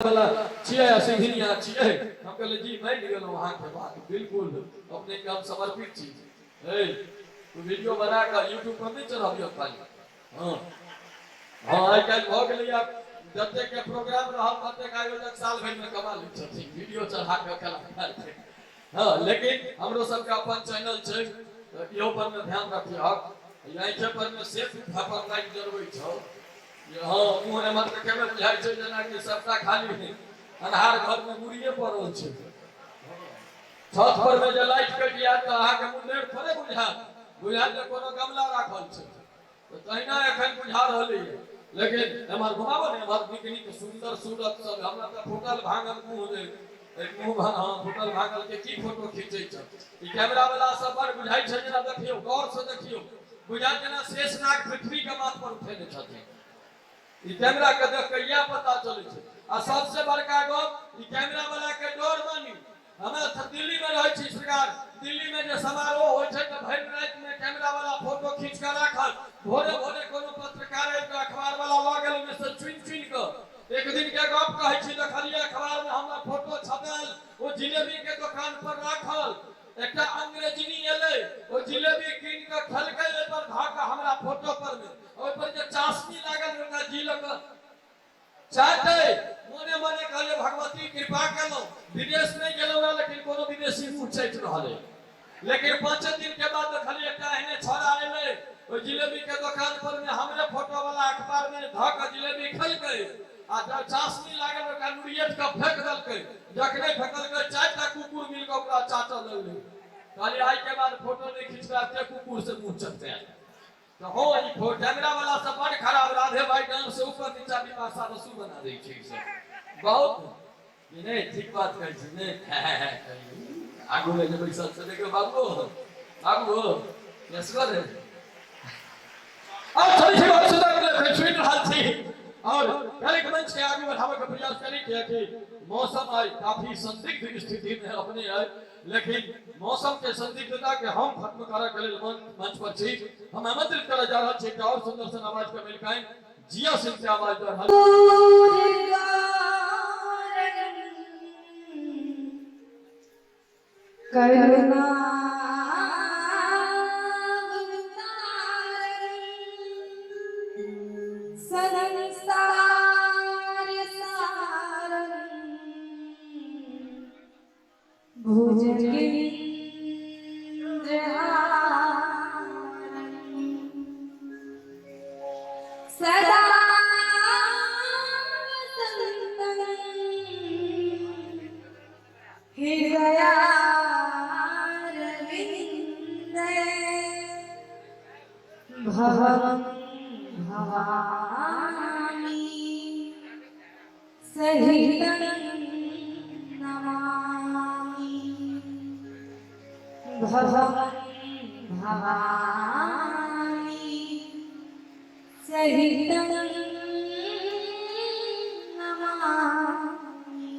वाला छिए सिंघनिया छिए हम कहले जी मैं निकल वहां के बाद बिल्कुल अपने काम समर्पित छी ए तू वीडियो बना कर YouTube पर नहीं चढ़ाबियो खाली हां हां आई काल भ गेलै आप जते के प्रोग्राम रहल तते के आयोजक साल भर में कमा लै छथिन वीडियो चढ़ा के कलाकार के हां लेकिन हमरो सब के अपन चैनल छै इहो पर में ध्यान रखियो यही के पर में सेफ थापर लाइक जरबै छ हां मुंह ने मत के में बुझाई छै जना कि सबटा खाली है अन्हार घर में मुड़िए पड़ल छै छत पर में जे लाइट कट गया त अहा के मुंडेर थोड़े बुझा जे कोनो गमला राखल छै तो तहिना एखन बुझा रहलै लेकिन हमर घुमाबो ने हमर निक सुंदर सूरत सब हमरा त फुटल भांगल मुंह दे मुंह हां फुटल भांगल के की फोटो खींचै छ ई कैमरा वाला सब पर बुझाई छै जना देखियो गौर से देखियो बुझा जना शेषनाग पृथ्वी के माथ पर उठेने छथिन ई कैमरा के देख के या पता चलै छै आ सबसे बड़का गप ई कैमरा वाला के डर मानी हमरा दिल्ली में रहै छी सरकार दिल्ली में जे समारोह होय छै त भरि रात में कैमरा वाला फोटो खींच के राखल भोरे भोरे कोनो पत्रकार के अखबार वाला ल गेल में से चुन के एक दिन के गप कहै छी देखलिए अखबार में हमरा फोटो छपल ओ जिलेबी के दुकान पर राखल एकटा अंग्रेजनी एले ओ जिलेबी कीन के खलकै ए पर धा के हमरा फोटो पर में ओइ पर जे चाशनी लागल ओना जिलक चाहते मने मने कहले भगवती कृपा केलो विदेश नहीं गेलो ना लेकिन कोनो विदेशी मुंह चैत रहले लेकिन 5 दिन के बाद देखलिए एकटा एने छोरा एले ओ जिलेबी के दुकान पर में हमरे फोटो वाला अखबार में धा के जिलेबी खलकै आ जब चाशनी लागल ओकरा नुरियत के फेंक देलकै जखने फेंकलकै 4टा कुकुर मिल के ओकरा चाटल लगलै कहली आई के बाद फोटो नहीं खींचबा ते कुकुर से मुंह चटते तो हो ई कैमरा वाला सब बड़ खराब राधे भाई डांस से ऊपर नीचा विपाशा रसू बना दै छै सब बहुत ये नहीं ठीक बात कहै छै ने आगू में जे बैसल से देखो बाबू बाबू यशवर है अब थोड़ी सी बात सुना के सुन रहल छी और कार्यक्रम मंच के आगे बढ़ावे का प्रयास करी कि मौसम आज काफी संदिग्ध स्थिति में अपने है लेकिन मौसम के संदिग्धता के हम खत्म करे के लिए मंच पर छी हम आमंत्रित करे जा रहल छी और सुंदर सन आवाज के मिलकाइन जिया सिंह के आवाज दे रहल करुणा सदा हृदया भवं भवामि सहितं नमामि भवं भवामि सहितं नमामि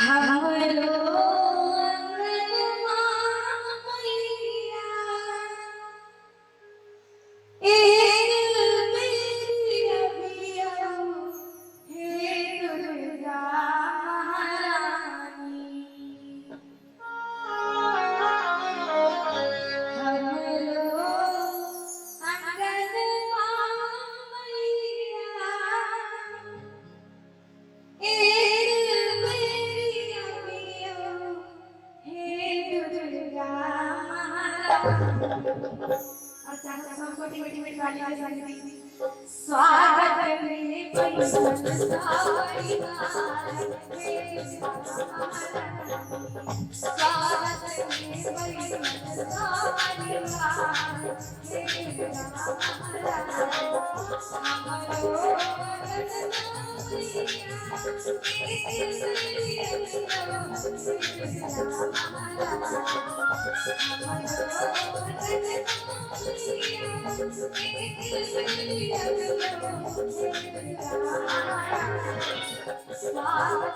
हमरो स्वागत में पैसन साड़ी स्वागत में पैसन साड़ी स्वागत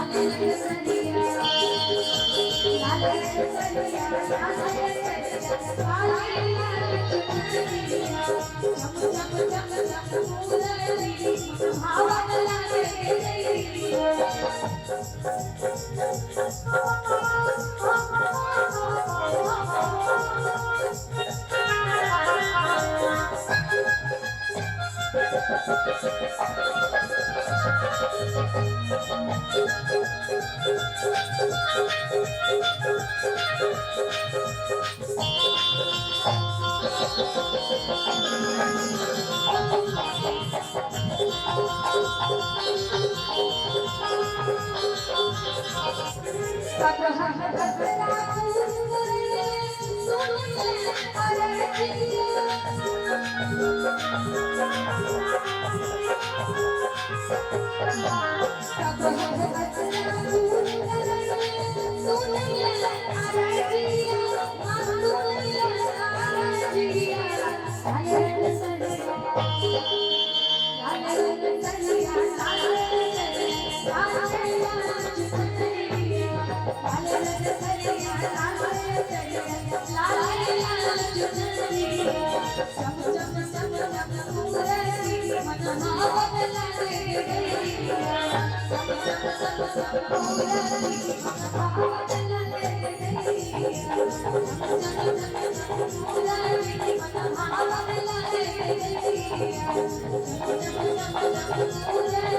Hallelujah. Thank you.